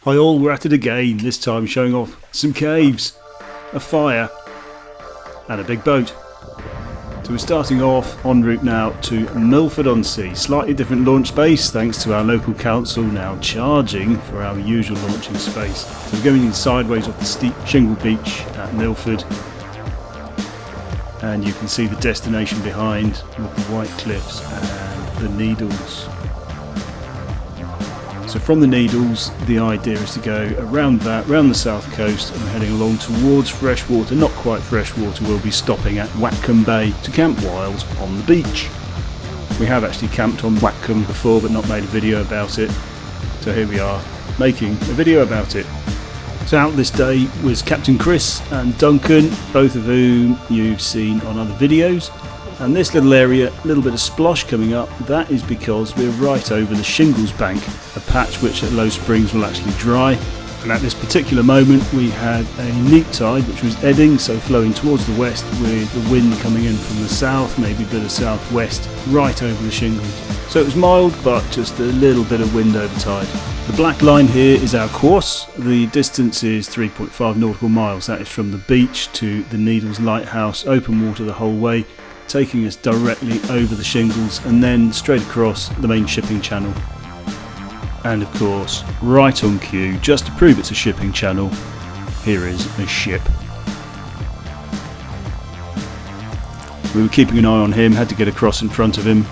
Hi all, we're at it again, this time showing off some caves, a fire and a big boat. So we're starting off en route now to Milford on Sea, slightly different launch space thanks to our local council now charging for our usual launching space. So we're going in sideways off the steep shingle beach at Milford, and you can see the destination behind with the white cliffs and the Needles. So from the Needles, the idea is to go around the south coast and heading along towards freshwater. Not quite freshwater, we'll be stopping at Watcombe Bay to camp while on the beach. We have actually camped on Wacombe before but not made a video about it, so here we are making a video about it. So out this day was Captain Chris and Duncan, both of whom you've seen on other videos. And this little area, a little bit of splosh coming up, that is because we're right over the Shingles bank, a patch which at low springs will actually dry. And at this particular moment we had a neap tide which was ebbing, so flowing towards the west with the wind coming in from the south, maybe a bit of southwest, right over the Shingles. So it was mild but just a little bit of wind over tide. The black line here is our course. The distance is 3.5 nautical miles. That is from the beach to the Needles lighthouse, open water the whole way, taking us directly over the Shingles and then straight across the main shipping channel. And of course, right on cue, just to prove it's a shipping channel, here is a ship. We were keeping an eye on him, had to get across in front of him.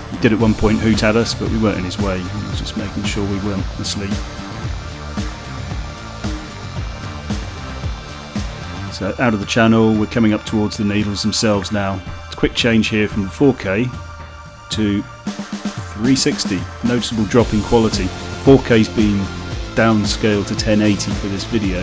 He did at one point hoot at us, but we weren't in his way. He was just making sure we weren't asleep. So out of the channel, we're coming up towards the Needles themselves now. It's a quick change here from the 4K to 360. Noticeable drop in quality. 4K's been downscaled to 1080 for this video,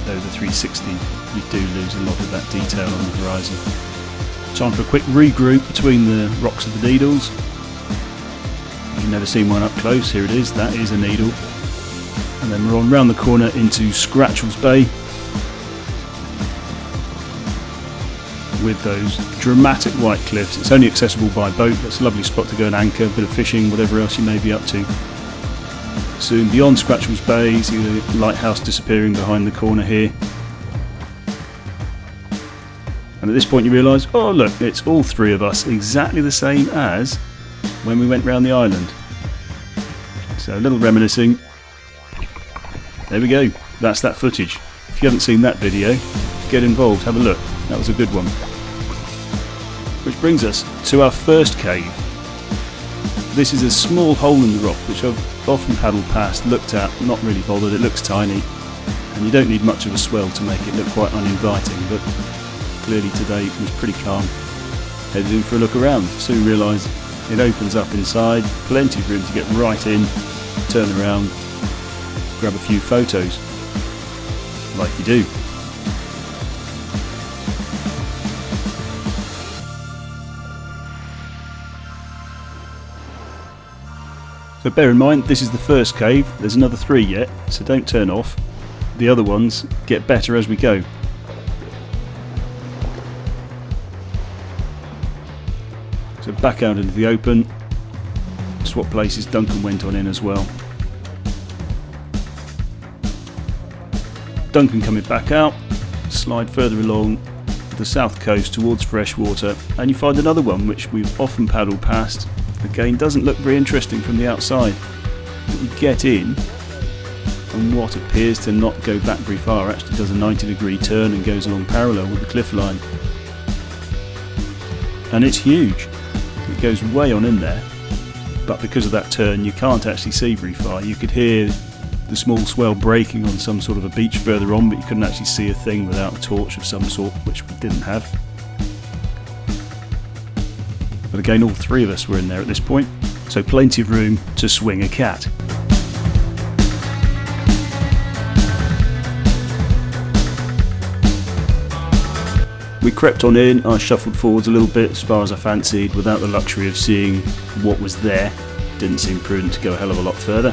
though the 360 you do lose a lot of that detail on the horizon. Time for a quick regroup between the rocks of the Needles. You've never seen one up close, here it is, that is a needle. And then we're on round the corner into Shingles Bay, with those dramatic white cliffs. It's only accessible by boat. It's a lovely spot to go and anchor, a bit of fishing, whatever else you may be up to. Soon beyond Shingles Bay, see the lighthouse disappearing behind the corner here. And at this point you realise, oh look, it's all three of us, exactly the same as when we went round the island. So a little reminiscing. There we go, that's that footage. If you haven't seen that video, get involved, have a look. That was a good one. Which brings us to our first cave. This is a small hole in the rock which I've often paddled past, looked at, not really bothered. It looks tiny and you don't need much of a swell to make it look quite uninviting, but clearly today it was pretty calm. Headed in for a look around, soon realised it opens up inside, plenty of room to get right in, turn around, grab a few photos, like you do. So bear in mind, this is the first cave, there's another 3 yet, so don't turn off. The other ones get better as we go. So back out into the open, swap places, Duncan went on in as well. Duncan coming back out, slide further along the south coast towards freshwater, and you find another one which we've often paddled past. Again, doesn't look very interesting from the outside, but you get in and what appears to not go back very far actually does a 90-degree turn and goes along parallel with the cliff line. And it's huge. It goes way on in there, but because of that turn you can't actually see very far. You could hear the small swell breaking on some sort of a beach further on, but you couldn't actually see a thing without a torch of some sort, which we didn't have. But again, all three of us were in there at this point, so plenty of room to swing a cat. We crept on in, I shuffled forwards a little bit as far as I fancied without the luxury of seeing what was there. Didn't seem prudent to go a hell of a lot further.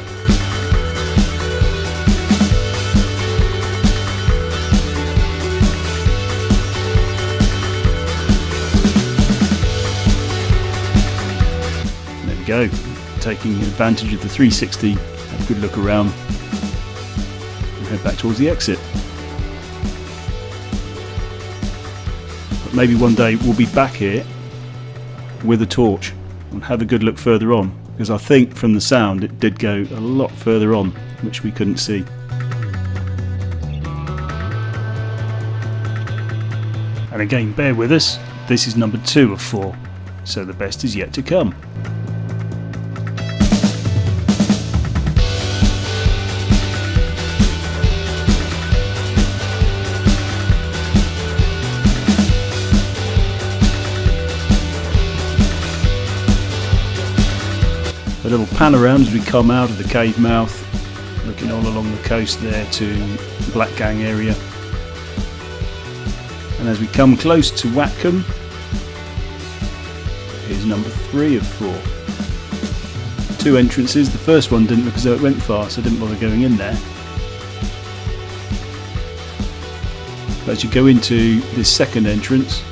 There we go, taking advantage of the 360, had a good look around and head back towards the exit. But maybe one day we'll be back here with a torch and have a good look further on, because I think from the sound it did go a lot further on, which we couldn't see. And again, bear with us, this is number 2 of 4, so the best is yet to come. A little pan around as we come out of the cave mouth, looking all along the coast there to Black Gang area. And as we come close to Wacombe, here's number 3 of 4. 2 entrances. The first one didn't look as though it went far, so I didn't bother going in there. But as you go into this second entrance,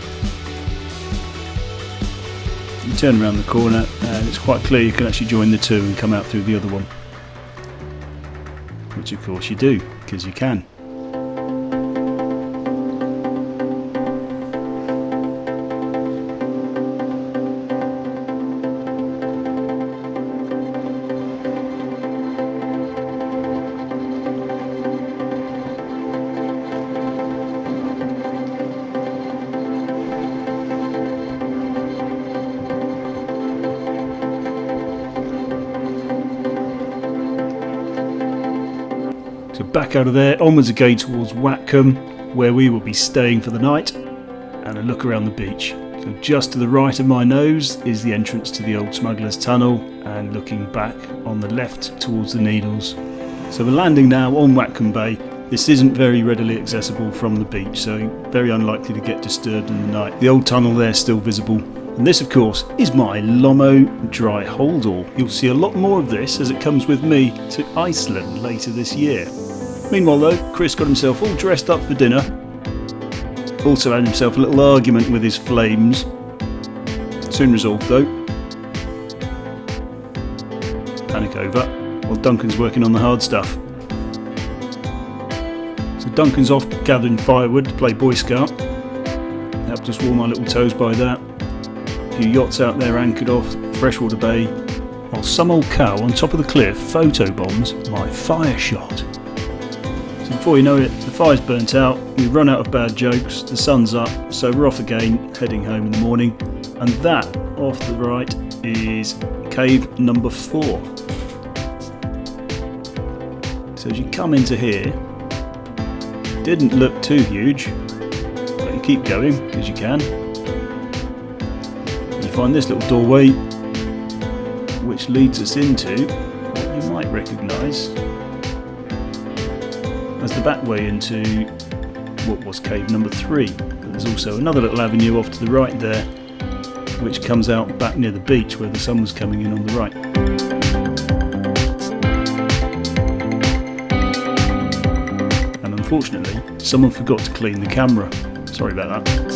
you turn around the corner and it's quite clear you can actually join the 2 and come out through the other one. Which of course you do, because you can. So back out of there, onwards again towards Wacombe, where we will be staying for the night, and a look around the beach. So just to the right of my nose is the entrance to the old Smuggler's Tunnel, and looking back on the left towards the Needles. So we're landing now on Watcombe Bay. This isn't very readily accessible from the beach, so very unlikely to get disturbed in the night. The old tunnel there still visible. And this of course is my Lomo dry holdall. You'll see a lot more of this as it comes with me to Iceland later this year. Meanwhile though, Chris got himself all dressed up for dinner. Also had himself a little argument with his flames. Soon resolved though. Panic over, while Duncan's working on the hard stuff. So Duncan's off gathering firewood to play Boy Scout. Helped us warm our little toes by that. A few yachts out there anchored off Freshwater Bay, while some old cow on top of the cliff photobombs my fire shot. So before you know it, the fire's burnt out, we've run out of bad jokes, the sun's up, so we're off again, heading home in the morning. And that, off to the right, is cave number 4. So as you come into here, didn't look too huge, but you keep going, because you can. You find this little doorway, which leads us into what you might recognise as the back way into what was cave number 3. But there's also another little avenue off to the right there, which comes out back near the beach where the sun was coming in on the right. And unfortunately, someone forgot to clean the camera. Sorry about that.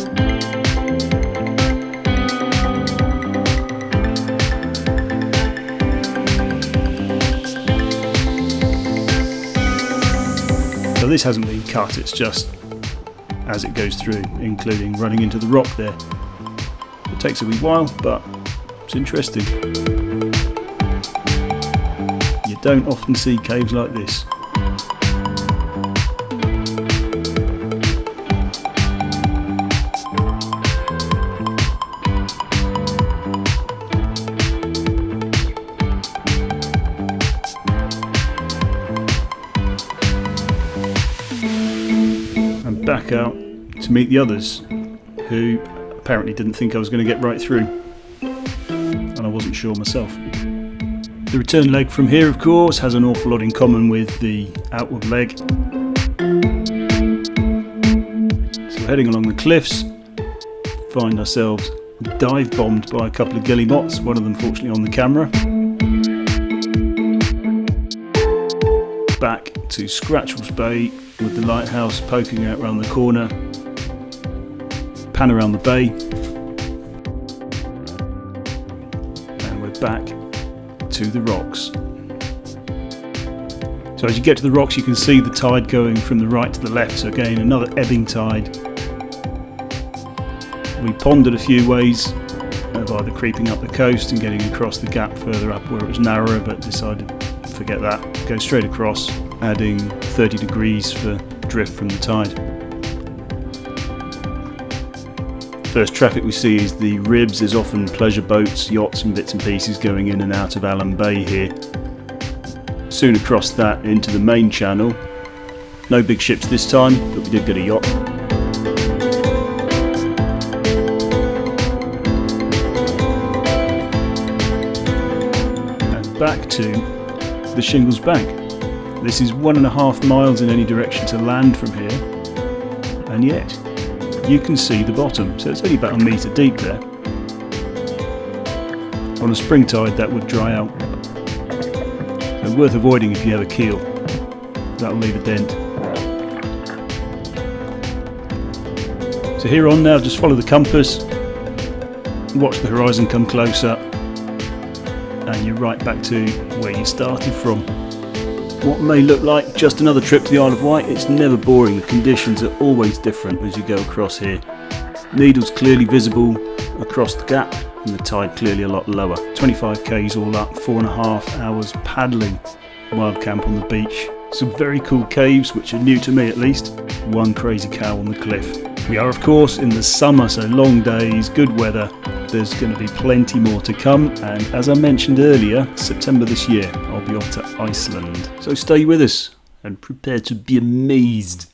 So this hasn't been cut, it's just as it goes through, including running into the rock there. It takes a wee while, but it's interesting. You don't often see caves like this. And back out to meet the others, who apparently didn't think I was going to get right through, and I wasn't sure myself. The return leg from here of course has an awful lot in common with the outward leg. So we're heading along the cliffs, find ourselves dive bombed by a couple of guillemots, one of them fortunately on the camera. Back to Scratchels Bay with the lighthouse poking out round the corner. Pan around the bay, and we're back to the rocks. So as you get to the rocks, you can see the tide going from the right to the left, so again another ebbing tide. We pondered a few ways of either creeping up the coast and getting across the gap further up where it was narrower, but decided forget that, go straight across, adding 30 degrees for drift from the tide. First traffic we see is the ribs. There's often pleasure boats, yachts and bits and pieces going in and out of Wacombe Bay here. Soon across that into the main channel. No big ships this time, but we did get a yacht. And back to the Shingles bank. This is 1.5 miles in any direction to land from here, and yet you can see the bottom, so it's only about a metre deep there. On a spring tide that would dry out, so worth avoiding if you have a keel, that'll leave a dent. So here on now, just follow the compass, watch the horizon come close up, and you're right back to where you started from. What may look like just another trip to the Isle of Wight, it's never boring. The conditions are always different as you go across here. Needles clearly visible across the gap and the tide clearly a lot lower. 25 k's all up, 4.5 hours paddling wild camp on the beach. Some very cool caves which are new to me at least. One crazy cow on the cliff. We are of course in the summer, so long days, good weather. There's going to be plenty more to come, and as I mentioned earlier, September this year I'll be off to Iceland. So stay with us and prepare to be amazed.